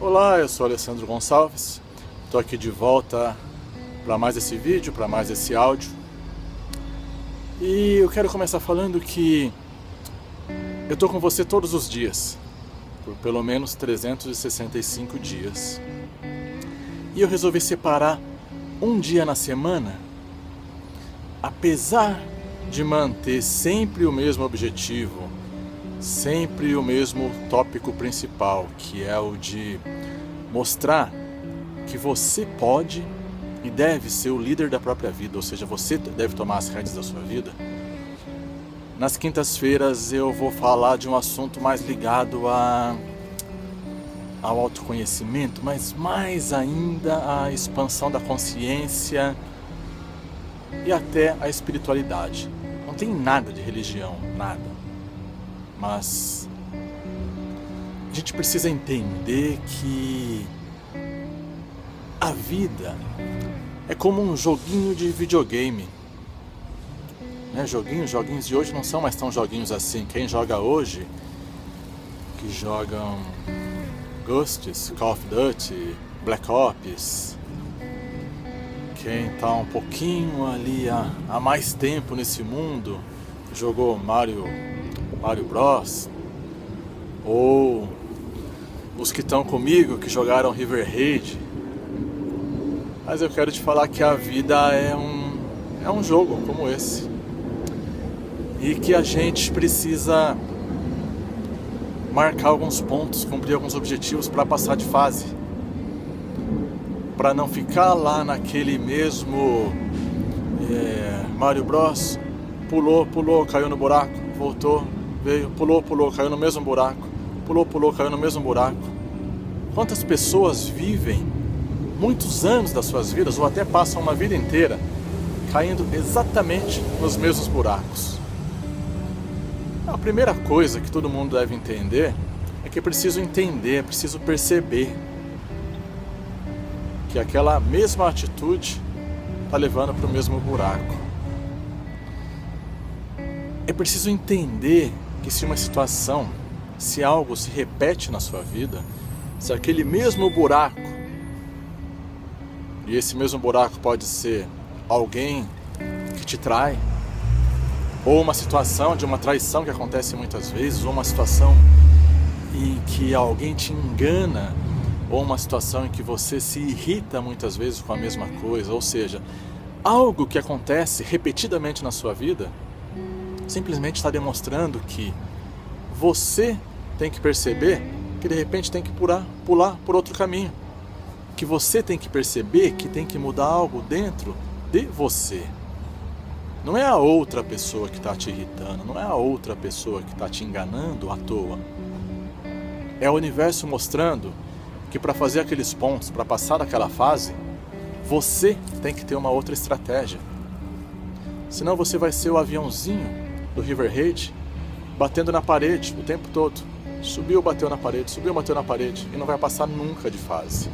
Olá, eu sou Alessandro Gonçalves, estou aqui de volta para mais esse vídeo, para mais esse áudio. E eu quero começar falando que eu estou com você todos os dias, por pelo menos 365 dias. E eu resolvi separar um dia na semana, apesar de manter sempre o mesmo objetivo, sempre o mesmo tópico principal, que é o de mostrar que você pode e deve ser o líder da própria vida, ou seja, você deve tomar as rédeas da sua vida. Nas quintas-feiras eu vou falar de um assunto mais ligado ao autoconhecimento, mas mais ainda à expansão da consciência e até a espiritualidade. Não tem nada de religião, nada. Mas a gente precisa entender que a vida é como um joguinho de videogame. Joguinhos de hoje não são mais tão joguinhos assim. Quem joga hoje, que jogam Ghosts, Call of Duty, Black Ops, quem está um pouquinho ali há mais tempo nesse mundo, jogou Mario Bros, ou os que estão comigo, que jogaram River Raid. Mas eu quero te falar que a vida é um jogo como esse, e que a gente precisa marcar alguns pontos, cumprir alguns objetivos para passar de fase, para não ficar lá naquele mesmo Mario Bros, pulou, caiu no buraco, voltou, veio, pulou, caiu no mesmo buraco, pulou, caiu no mesmo buraco. Quantas pessoas vivem muitos anos das suas vidas, ou até passam uma vida inteira, caindo exatamente nos mesmos buracos? A primeira coisa que todo mundo deve entender é que é preciso perceber que aquela mesma atitude está levando para o mesmo buraco. É preciso entender que se algo se repete na sua vida, se aquele mesmo buraco, e esse mesmo buraco pode ser alguém que te trai, ou uma situação de uma traição que acontece muitas vezes, ou uma situação em que alguém te engana, ou uma situação em que você se irrita muitas vezes com a mesma coisa, ou seja, algo que acontece repetidamente na sua vida, simplesmente está demonstrando que você tem que perceber que de repente tem que pular por outro caminho, que você tem que perceber que tem que mudar algo dentro de você. Não é a outra pessoa que está te irritando, não é a outra pessoa que está te enganando à toa. É o universo mostrando que para fazer aqueles pontos, para passar daquela fase, você tem que ter uma outra estratégia. Senão você vai ser o aviãozinho do River Raid, batendo na parede o tempo todo. Subiu, bateu na parede, e não vai passar nunca de fase.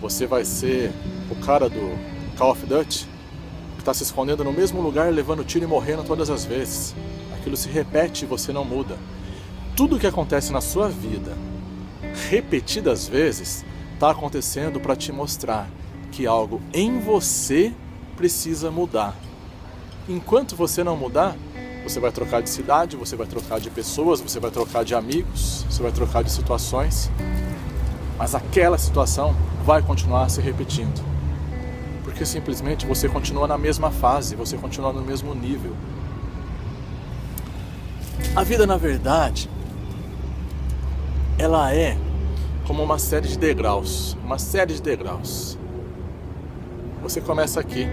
Você vai ser o cara do Call of Duty, que está se escondendo no mesmo lugar, levando tiro e morrendo todas as vezes. Aquilo se repete e você não muda. Tudo o que acontece na sua vida, repetidas vezes, está acontecendo para te mostrar que algo em você precisa mudar. Enquanto você não mudar, você vai trocar de cidade, você vai trocar de pessoas, você vai trocar de amigos, você vai trocar de situações, mas aquela situação vai continuar se repetindo. Porque simplesmente você continua na mesma fase, você continua no mesmo nível. A vida, na verdade, ela é como uma série de degraus. Você começa aqui.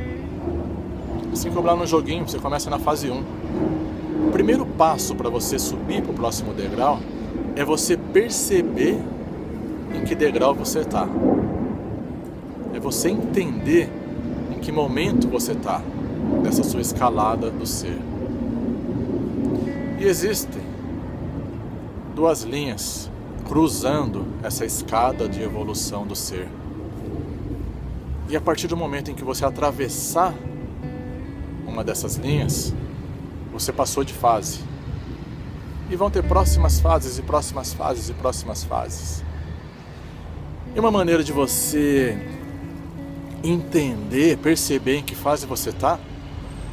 Assim como lá no joguinho, você começa na fase 1. O primeiro passo para você subir para o próximo degrau é você perceber em que degrau você está. É você entender em que momento você está nessa sua escalada do ser. E existem duas linhas cruzando essa escada de evolução do ser. E a partir do momento em que você atravessar uma dessas linhas, você passou de fase. E vão ter próximas fases e próximas fases e próximas fases. E uma maneira de você entender, perceber em que fase você está,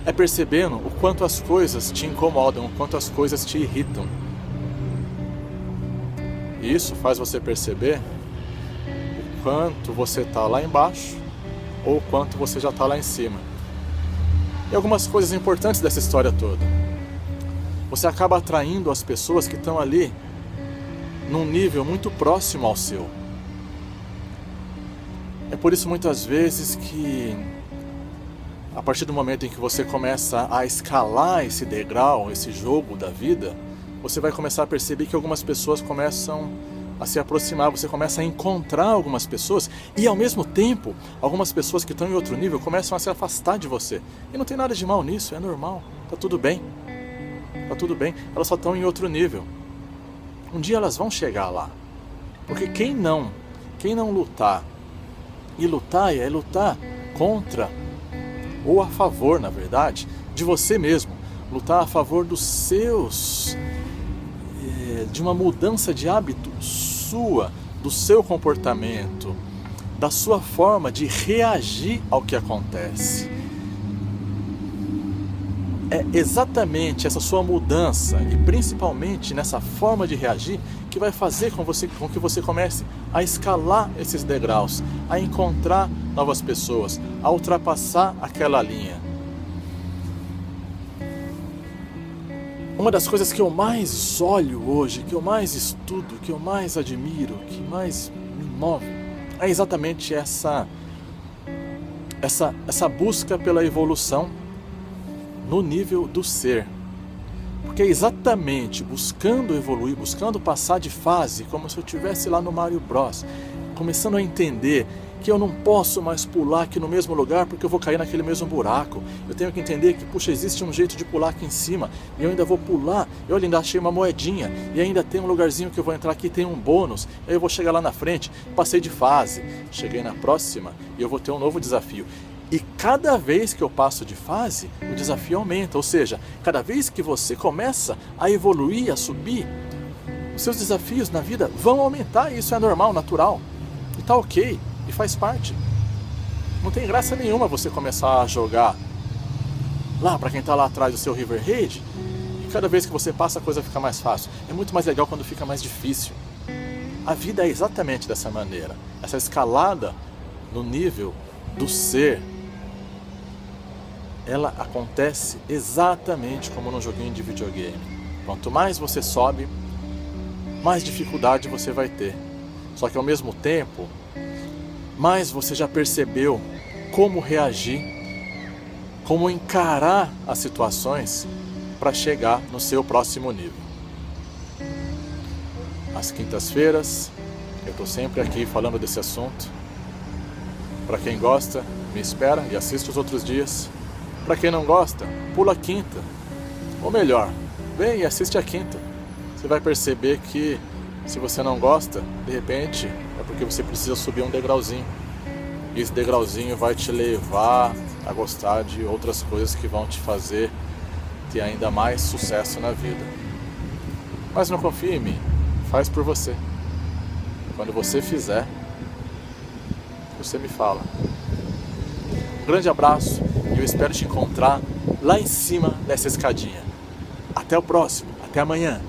é percebendo o quanto as coisas te incomodam, o quanto as coisas te irritam. E isso faz você perceber o quanto você está lá embaixo ou o quanto você já está lá em cima. E algumas coisas importantes dessa história toda. Você acaba atraindo as pessoas que estão ali num nível muito próximo ao seu. É por isso muitas vezes que a partir do momento em que você começa a escalar esse degrau, esse jogo da vida, você vai começar a perceber que algumas pessoas começam a se aproximar, você começa a encontrar algumas pessoas e ao mesmo tempo, algumas pessoas que estão em outro nível começam a se afastar de você. E não tem nada de mal nisso, é normal, tá tudo bem. Tá tudo bem, elas só estão em outro nível. Um dia elas vão chegar lá. Porque quem não lutar, e lutar é lutar contra, ou a favor, na verdade, de você mesmo. Lutar a favor dos seus, de uma mudança de hábito sua, do seu comportamento, da sua forma de reagir ao que acontece. É exatamente essa sua mudança, e principalmente nessa forma de reagir, que vai fazer com que você comece a escalar esses degraus, a encontrar novas pessoas, a ultrapassar aquela linha. Uma das coisas que eu mais olho hoje, que eu mais estudo, que eu mais admiro, que mais me move, é exatamente essa busca pela evolução no nível do ser. Porque é exatamente buscando evoluir, buscando passar de fase, como se eu estivesse lá no Mario Bros, começando a entender que eu não posso mais pular aqui no mesmo lugar porque eu vou cair naquele mesmo buraco. Eu tenho que entender que, puxa, existe um jeito de pular aqui em cima e eu ainda vou pular, eu ainda achei uma moedinha e ainda tem um lugarzinho que eu vou entrar aqui, tem um bônus, aí eu vou chegar lá na frente, passei de fase, cheguei na próxima e eu vou ter um novo desafio. E cada vez que eu passo de fase, o desafio aumenta, ou seja, cada vez que você começa a evoluir, a subir, os seus desafios na vida vão aumentar, e isso é normal, natural, e tá ok, e faz parte. Não tem graça nenhuma você começar a jogar lá para quem está lá atrás do seu River Raid, e cada vez que você passa a coisa fica mais fácil. É muito mais legal quando fica mais difícil. A vida é exatamente dessa maneira, essa escalada no nível do ser, ela acontece exatamente como num joguinho de videogame. Quanto mais você sobe, mais dificuldade você vai ter. Só que ao mesmo tempo, mais você já percebeu como reagir, como encarar as situações para chegar no seu próximo nível. Às quintas-feiras, eu estou sempre aqui falando desse assunto. Para quem gosta, me espera e assiste os outros dias. Para quem não gosta, pula a quinta. Ou melhor, vem e assiste a quinta. Você vai perceber que se você não gosta, de repente, é porque você precisa subir um degrauzinho. E esse degrauzinho vai te levar a gostar de outras coisas que vão te fazer ter ainda mais sucesso na vida. Mas não confie em mim, faz por você. Quando você fizer, você me fala. Um grande abraço e eu espero te encontrar lá em cima dessa escadinha. Até o próximo, até amanhã.